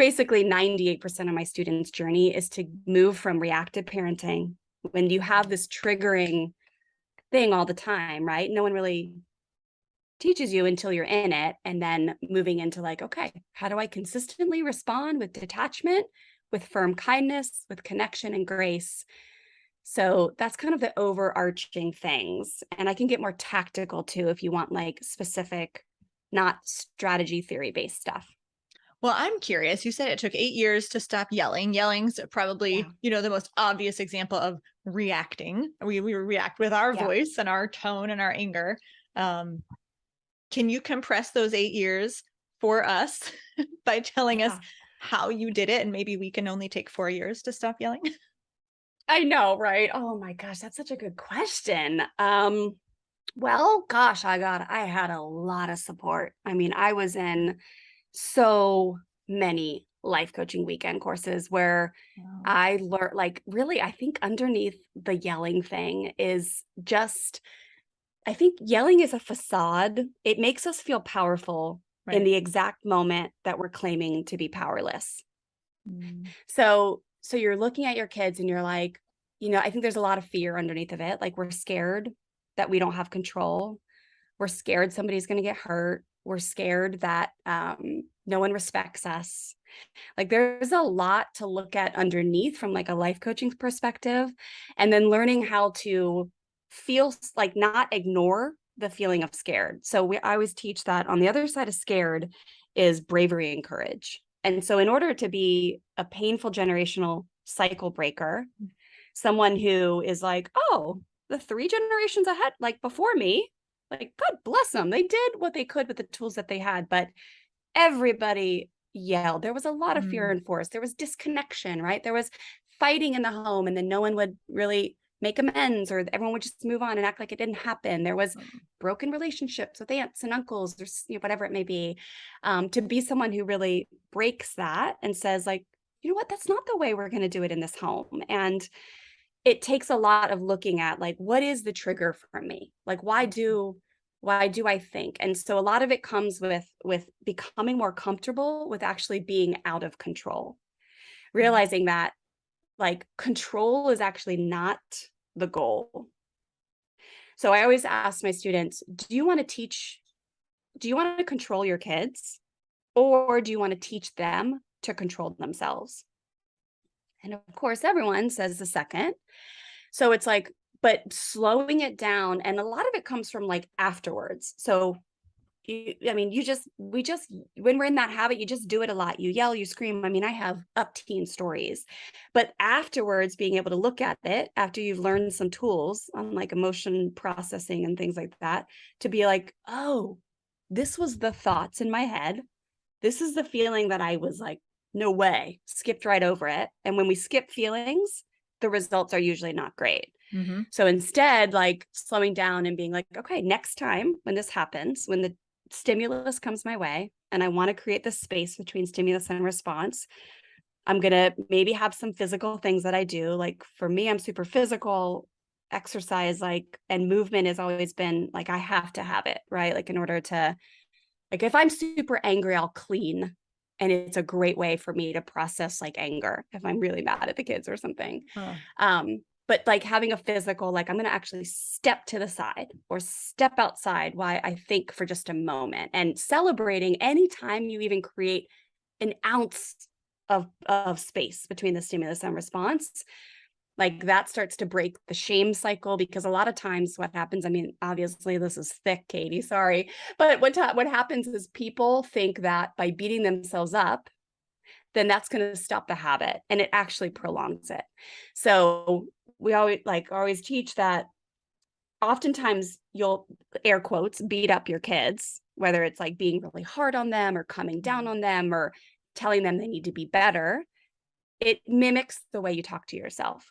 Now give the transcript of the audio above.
basically 98% of my students' journey is to move from reactive parenting when you have this triggering thing all the time, right? No one really teaches you until you're in it, and then moving into like, okay, how do I consistently respond with detachment, with firm kindness, with connection and grace? So that's kind of the overarching things. And I can get more tactical too if you want like specific, not strategy theory based stuff. Well, I'm curious. You said it took 8 years to stop yelling. Yelling's Yeah. probably, the most obvious example of reacting. We react with our Yeah. voice and our tone and our anger. Um, can you compress those 8 years for us by telling us Yeah. how you did it? And maybe we can only take 4 years to stop yelling. I know, right? Oh my gosh, that's such a good question. Well, gosh, I had a lot of support. I mean, I was in so many life coaching weekend courses where Wow. I learned, like, really, I think underneath the yelling thing is just, I think yelling is a facade. It makes us feel powerful in Right. the exact moment that we're claiming to be powerless. Mm. So you're looking at your kids and you're like, I think there's a lot of fear underneath of it. Like we're scared that we don't have control. We're scared somebody's going to get hurt. We're scared that no one respects us. Like there's a lot to look at underneath from like a life coaching perspective, and then learning how to feel like not ignore the feeling of scared. So I always teach that on the other side of scared is bravery and courage. And so in order to be a painful generational cycle breaker, someone who is like, oh, the 3 generations ahead, like before me, like God bless them. They did what they could with the tools that they had, but everybody yelled. There was a lot of fear Mm. enforced. There was disconnection, right? There was fighting in the home, and then no one would really make amends, or everyone would just move on and act like it didn't happen. There was broken relationships with aunts and uncles, or whatever it may be. To be someone who really breaks that and says, like, you know what, that's not the way we're going to do it in this home. And it takes a lot of looking at like, what is the trigger for me? Like, why do I think? And so a lot of it comes with becoming more comfortable with actually being out of control, realizing that like control is actually not the goal. So I always ask my students, do you want to control your kids, or do you want to teach them to control themselves? And of course, everyone says the second. So it's like, but slowing it down, and a lot of it comes from like afterwards. So when we're in that habit, you just do it a lot. You yell, you scream. I mean, I have up teen stories, but afterwards, being able to look at it after you've learned some tools on like emotion processing and things like that, to be like, oh, this was the thoughts in my head. This is the feeling that I was like, no way, skipped right over it. And when we skip feelings, the results are usually not great. Mm-hmm. So instead, like slowing down and being like, okay, next time when this happens, when the stimulus comes my way and I want to create this space between stimulus and response, I'm going to maybe have some physical things that I do. Like for me, I'm super physical. Exercise, like, and movement has always been like, I have to have it, right? Like in order to, like, if I'm super angry, I'll clean. And it's a great way for me to process like anger if I'm really mad at the kids or something. Huh. But like having a physical, like I'm going to actually step to the side or step outside while I think for just a moment, and celebrating anytime you even create an ounce of space between the stimulus and response. Like that starts to break the shame cycle, because a lot of times what happens, I mean, obviously this is thick, Katie, sorry. But what happens is people think that by beating themselves up, then that's going to stop the habit, and it actually prolongs it. So we always teach that oftentimes you'll, air quotes, beat up your kids, whether it's like being really hard on them or coming down on them or telling them they need to be better. It mimics the way you talk to yourself.